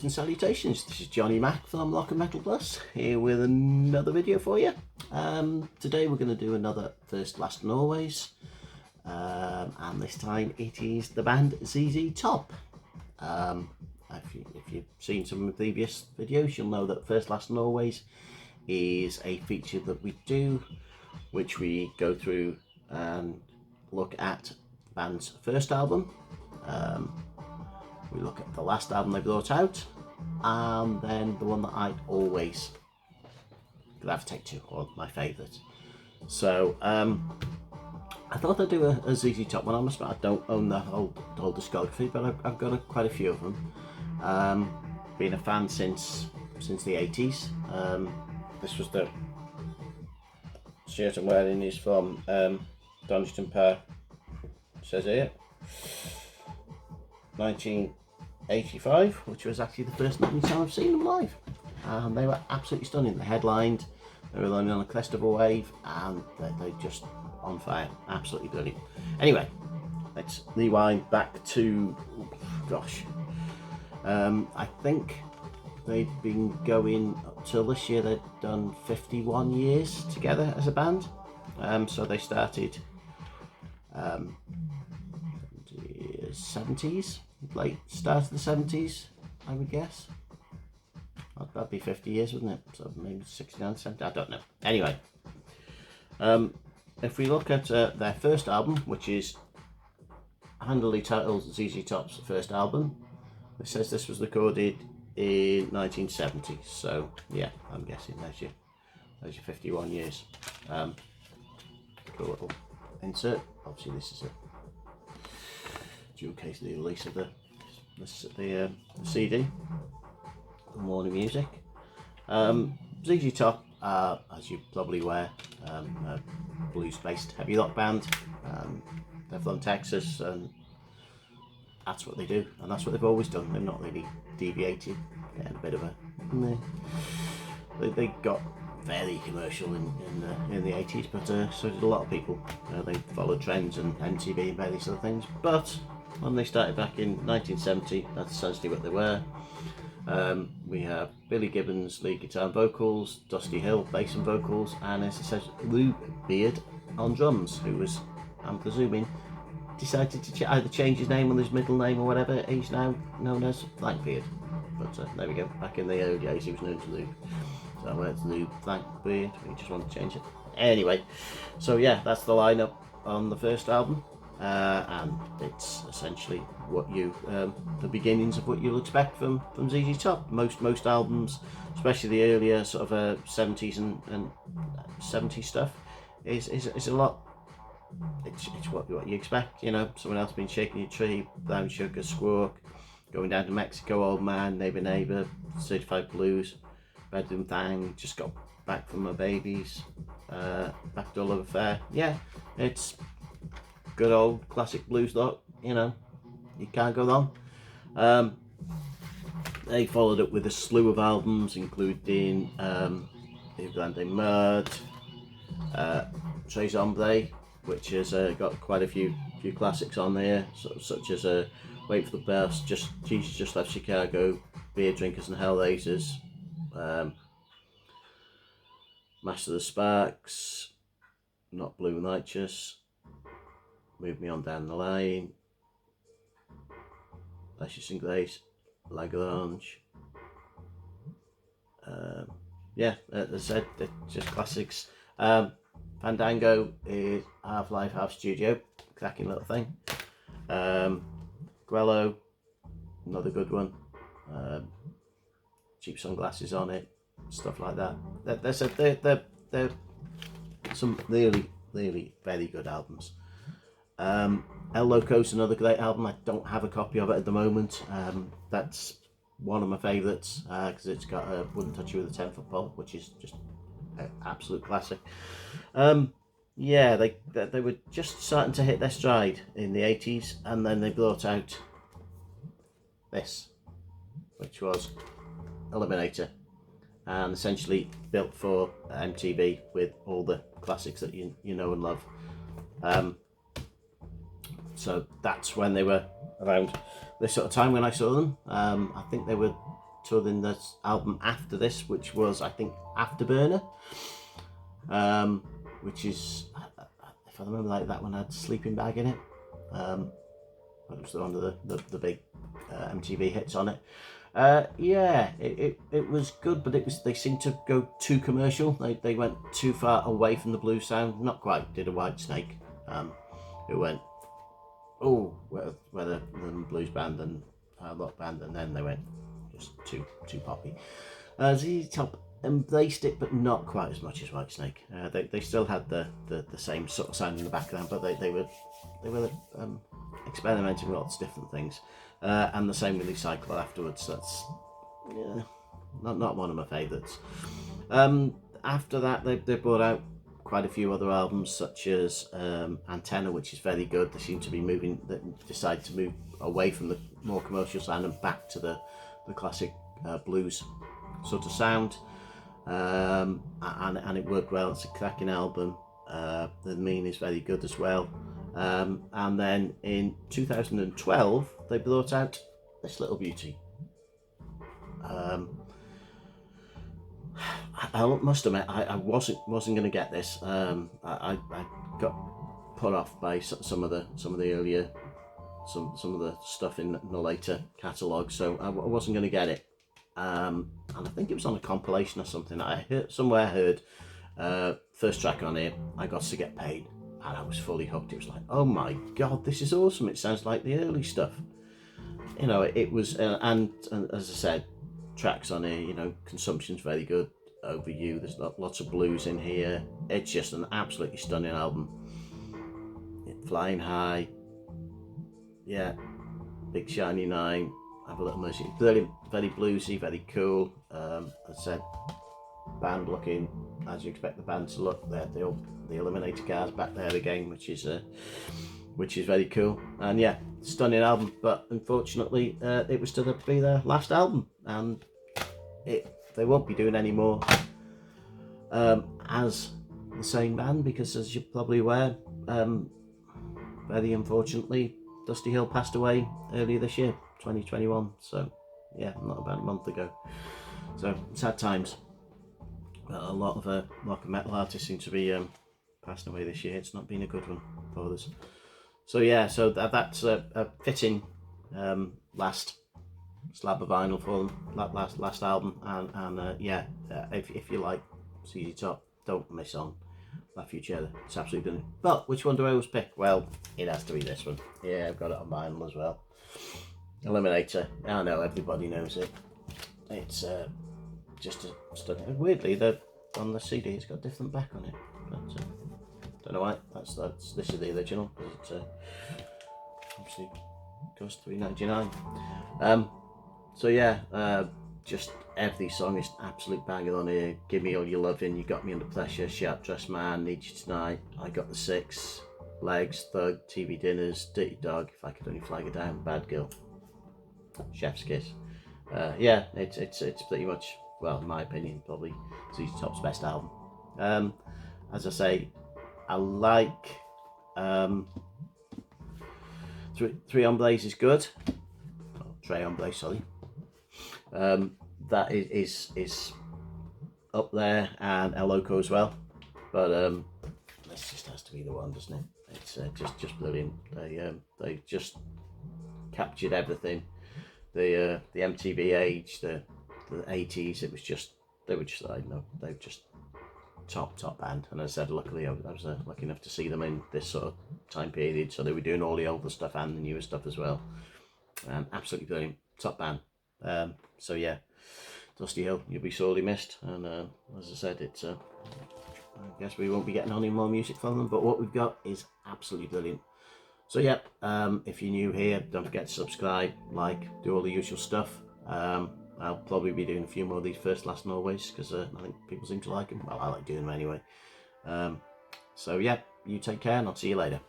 And salutations, this is Johnny Mac from Rock and Metal Plus, here with another video for you. Today we're going to do another First, Last and Always, and this time it is the band ZZ Top. If you've seen some of the previous videos, you'll know that First, Last and Always is a feature that we do, which we go through and look at the band's first album. We look at the last album they brought out, and then the one that I always gravitate to, or my favourite. So I thought I'd do a ZZ Top one. I don't own the whole discography, but I've got quite a few of them. Been a fan since the 80s. This was the shirt I'm wearing is from Donington Park. It says here 1985, which was actually the first time I've seen them live, and they were absolutely stunning. They headlined, they were running on a crest of a wave, and they're just on fire, absolutely brilliant. Anyway, let's rewind back to, I think they'd been going up till this year. They'd done 51 years together as a band. So they started 70s, late start of the 70s, I would guess. That'd be 50 years, wouldn't it? So maybe 69, 70, I don't know. Anyway, if we look at their first album, which is handily titled ZZ Top's first album, it says this was recorded in 1970. So yeah, I'm guessing there's your 51 years. Cool little insert. Obviously, this is a due case of the release of the CD, the Morning Music. ZZ Top, as you're probably aware, a blues-based heavy rock band. They're from Texas, and that's what they do, and that's what they've always done. They've not really deviated. They had a bit of a they got very commercial in the 80s, but so did a lot of people. They followed trends and MTV and various other things, but when they started back in 1970, that's essentially what they were. We have Billy Gibbons, lead guitar and vocals, Dusty Hill, bass and vocals, and as it says, Lou Beard on drums, who was, I'm presuming, decided to either change his name or his middle name or whatever. He's now known as Blackbeard. But there we go, back in the early days he was known as Lou. So it's Lou Blackbeard, we just want to change it. Anyway, so yeah, that's the lineup on the first album. And it's essentially what the beginnings of what you'll expect from ZZ Top. Most albums, especially the earlier sort of 70s and 70s stuff, is a lot. It's what you expect. You know, someone else been shaking your tree, Brown Sugar, Squawk, Going Down to Mexico, Old Man, Neighbor Neighbor, Certified Blues, Bedroom Thang, Just Got Back from My Babies, Backdoor Love Affair. Yeah, it's good old classic blues rock, you know, you can't go wrong. They followed up with a slew of albums, including Rio Grande Mud, Tres Hombre, which has got quite a few classics on there, such as Wait for the Bus, Jesus Just Left Chicago, Beer Drinkers and Hellraisers, Master of the Sparks, Not Blue and Righteous, Move Me On Down the Line, Lashes and Grace, Lagrange. Yeah, as I said, they're just classics. Fandango is half live, half studio, cracking little thing. Guello, another good one. Cheap Sunglasses on it, stuff like that. They're some really very good albums. El Loco's another great album. I don't have a copy of it at the moment. That's one of my favourites because it's got Wouldn't Touch You with a 10-foot pole, which is just an absolute classic. Yeah, they were just starting to hit their stride in the 80s, and then they brought out this, which was Eliminator, and essentially built for MTV with all the classics that you know and love. So that's when they were around this sort of time when I saw them. I think they were touring this album after this, which was, I think, Afterburner, which is, if I remember like that one had Sleeping Bag in it. It was one of the big MTV hits on it. Yeah, it was good, but they seemed to go too commercial. They went too far away from the blues sound. Not quite did a Whitesnake. It went, oh, we're the blues band and rock band, and then they went just too poppy. ZZ Top embraced it, but not quite as much as Whitesnake. They still had the same sort of sound in the background, but they were experimenting with lots of different things. And the same with Recycle afterwards. That's not one of my favourites. After that, they brought out quite a few other albums, such as Antenna, which is very good. They seem to be decide to move away from the more commercial sound and back to the classic blues sort of sound. And it worked well. It's a cracking album. The Mean is very good as well. And then in 2012 they brought out this little beauty. I must admit I wasn't going to get this. I got put off by some of the earlier some of the stuff in the later catalogue, so I wasn't going to get it. And I think it was on a compilation or something. I heard first track on it, I Got to Get Paid, and I was fully hooked. It was like, oh my god, this is awesome. It sounds like the early stuff. You know, it was, and as I said, tracks on here, you know, Consumption's very good, Over You, there's lots of blues in here. It's just an absolutely stunning album. Flying High, yeah, Big Shiny Nine, Have a Little Mercy, very bluesy, very cool. As I said, band looking as you expect the band to look. There, the Eliminator cars back there again, which is very cool. And yeah, stunning album. But unfortunately, it was to be their last album, and they won't be doing any more as the same band, because as you're probably aware, very unfortunately, Dusty Hill passed away earlier this year, 2021. So yeah, not about a month ago. So sad times. A lot of metal artists seem to be passing away this year. It's not been a good one for us. So yeah, so that's a fitting last slab of vinyl for them, last album, and yeah, if you like ZZ Top, don't miss on La Futura. It's absolutely brilliant. But which one do I always pick? Well, it has to be this one. Yeah, I've got it on vinyl as well. Eliminator. I know everybody knows it. It's just a stunning. Weirdly, on the CD it's got a different back on it, but don't know why. This is the original, because it obviously costs $3.99. So yeah, just every song is an absolute banger on here. Give Me All Your Loving, You Got Me Under Pressure, Sharp Dressed Man, Need You Tonight, I Got the Six, Legs, Thug, TV Dinners, Dirty Dog, If I Could Only Flag Her Down, Bad Girl, Chef's Kiss. Yeah, it's pretty much, well, in my opinion, probably ZZ Top's best album. As I say, I like Three Hombres is good. Oh, Tres Hombres, sorry. That is up there, and El Loco as well. But this just has to be the one, doesn't it? It's just brilliant. They just captured everything. The MTV age, the 80s. They were just, I don't know, they were just top band. And as I said, luckily I was lucky enough to see them in this sort of time period, so they were doing all the older stuff and the newer stuff as well. Absolutely brilliant, top band. So yeah, Dusty Hill, you'll be sorely missed. And as I said, it's I guess we won't be getting any more music from them, but what we've got is absolutely brilliant. So yeah, if you're new here, don't forget to subscribe, like, do all the usual stuff. I'll probably be doing a few more of these first, last, and always, because I think people seem to like them. Well, I like doing them anyway. So yeah, you take care, and I'll see you later.